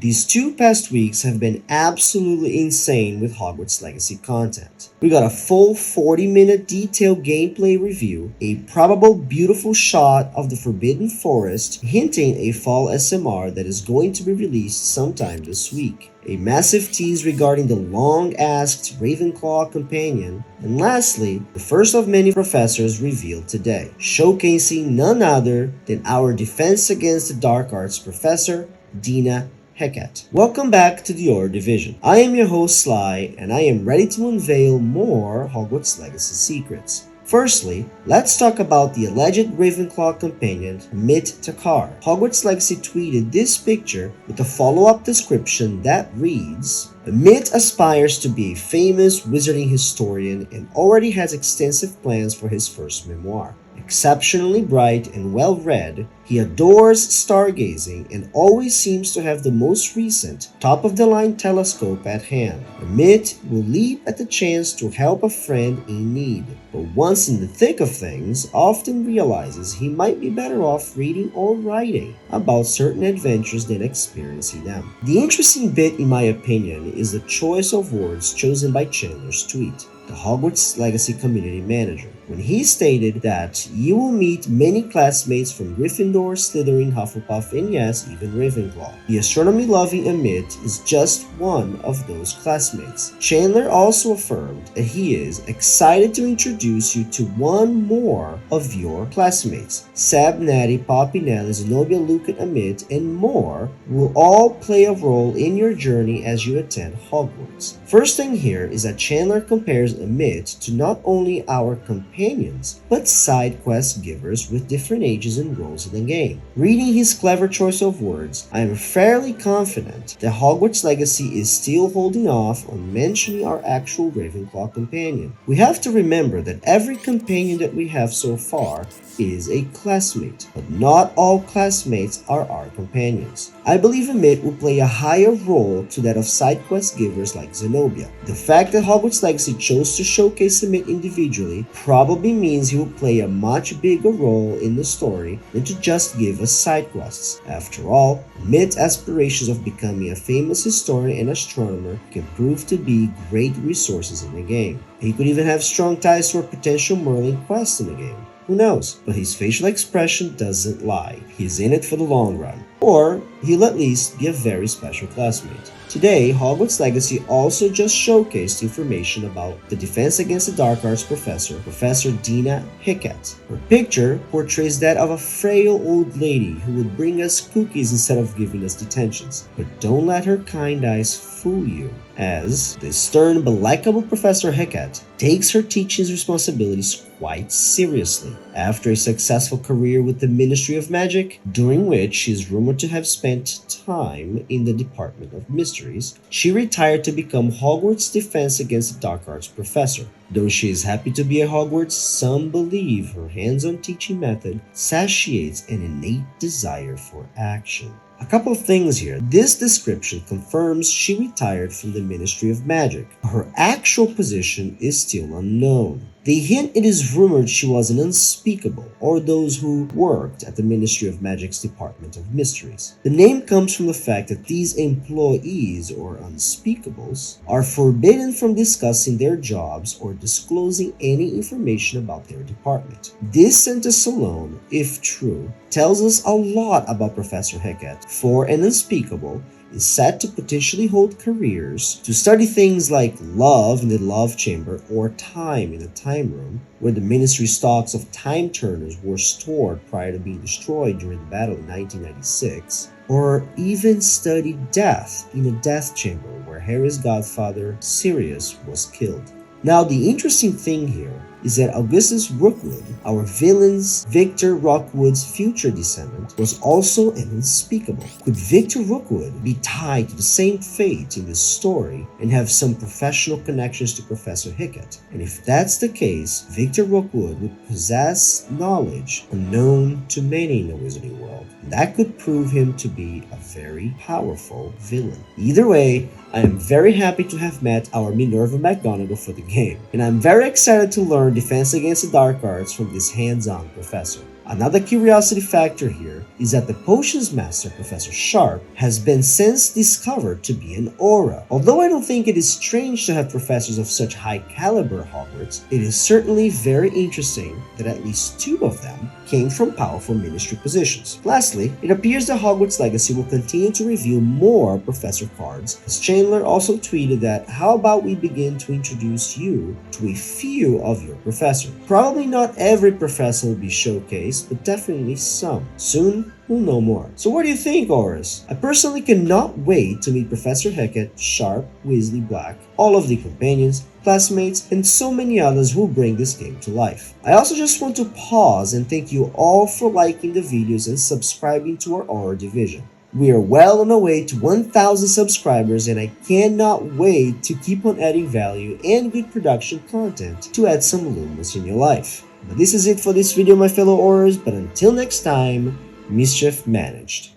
These 2 past weeks have been absolutely insane with Hogwarts Legacy content. We got a full 40-minute detailed gameplay review, a probable beautiful shot of the Forbidden Forest hinting a fall SMR that is going to be released sometime this week, a massive tease regarding the long-asked Ravenclaw companion, and lastly, the first of many professors revealed today, showcasing none other than our Defense Against the Dark Arts professor, Dinah, Hecat. Welcome back to the Order Division. I am your host Sly, and I am ready to unveil more Hogwarts Legacy secrets. Firstly, let's talk about the alleged Ravenclaw companion, Amit Takar. Hogwarts Legacy tweeted this picture with a follow-up description that reads, Amit aspires to be a famous wizarding historian and already has extensive plans for his first memoir. Exceptionally bright and well-read, he adores stargazing and always seems to have the most recent, top-of-the-line telescope at hand. Amit will leap at the chance to help a friend in need, but once in the thick of things, often realizes he might be better off reading or writing about certain adventures than experiencing them. The interesting bit, in my opinion, is the choice of words chosen by Chandler's tweet, the Hogwarts Legacy community manager, when he stated that you will meet many classmates from Gryffindor, Slytherin, Hufflepuff, and yes, even Ravenclaw. The astronomy-loving Amit is just one of those classmates. Chandler also affirmed that he is excited to introduce you to one more of your classmates. Seb, Natty, Poppy, Nelly, Zenobia, Luke, and Amit, and more will all play a role in your journey as you attend Hogwarts. First thing here is that Chandler compares Amit to not only our companions, but side quest givers with different ages and roles in the game. Reading his clever choice of words, I am fairly confident that Hogwarts Legacy is still holding off on mentioning our actual Ravenclaw companion. We have to remember that every companion that we have so far is a classmate, but not all classmates are our companions. I believe Amit will play a higher role to that of side quest givers like Zenobia. The fact that Hogwarts Legacy chose to showcase Amit individually probably means he will play a much bigger role in the story than to just give us side quests. After all, Amit's aspirations of becoming a famous historian and astronomer can prove to be great resources in the game. He could even have strong ties to a potential Merlin quest in the game. Who knows? But his facial expression doesn't lie. He's in it for the long run. Or he'll at least be a very special classmate. Today, Hogwarts Legacy also just showcased information about the Defense Against the Dark Arts professor, Professor Dinah Hecat. Her picture portrays that of a frail old lady who would bring us cookies instead of giving us detentions. But don't let her kind eyes fool you, as the stern but likable Professor Hecat takes her teaching responsibilities quite seriously. After a successful career with the Ministry of Magic, during which she is rumored to have spent time in the Department of Mysteries, she retired to become Hogwarts Defense Against the Dark Arts professor. Though she is happy to be at Hogwarts, some believe her hands-on teaching method satiates an innate desire for action. A couple of things here. This description confirms she retired from the Ministry of Magic. Her actual position is still unknown. They hint it is rumored she was an unspeakable, or those who worked at the Ministry of Magic's Department of Mysteries. The name comes from the fact that these employees, or unspeakables, are forbidden from discussing their jobs or disclosing any information about their department. This sentence alone, if true, tells us a lot about Professor Hecat, for an unspeakable is said to potentially hold careers to study things like love in the love chamber or time in the time room, where the ministry stocks of time turners were stored prior to being destroyed during the battle in 1996, or even study death in the death chamber where Harry's godfather Sirius was killed. Now, the interesting thing here is that Augustus Rookwood, our villain's Victor Rookwood's future descendant, was also an unspeakable. Could Victor Rookwood be tied to the same fate in this story and have some professional connections to Professor Hecat? And if that's the case, Victor Rookwood would possess knowledge unknown to many in the wizarding world. And that could prove him to be a very powerful villain. Either way, I am very happy to have met our Minerva McGonagall for the game, and I'm very excited to learn Defense Against the Dark Arts from this hands-on professor. Another curiosity factor here is that the potions master, Professor Sharp, has been since discovered to be an aura. Although I don't think it is strange to have professors of such high caliber at Hogwarts, it is certainly very interesting that at least 2 of them came from powerful ministry positions. Lastly, it appears that Hogwarts Legacy will continue to reveal more professor cards, as Chandler also tweeted that, how about we begin to introduce you to a few of your professors. Probably not every professor will be showcased, but definitely some. Soon, we'll know more. So what do you think, Auras? I personally cannot wait to meet Professor Hecat, Sharp, Weasley, Black, all of the companions, classmates, and so many others who bring this game to life. I also just want to pause and thank you all for liking the videos and subscribing to our Aura division. We are well on our way to 1,000 subscribers, and I cannot wait to keep on adding value and good production content to add some luminance in your life. But this is it for this video, my fellow Auras, but until next time, mischief managed.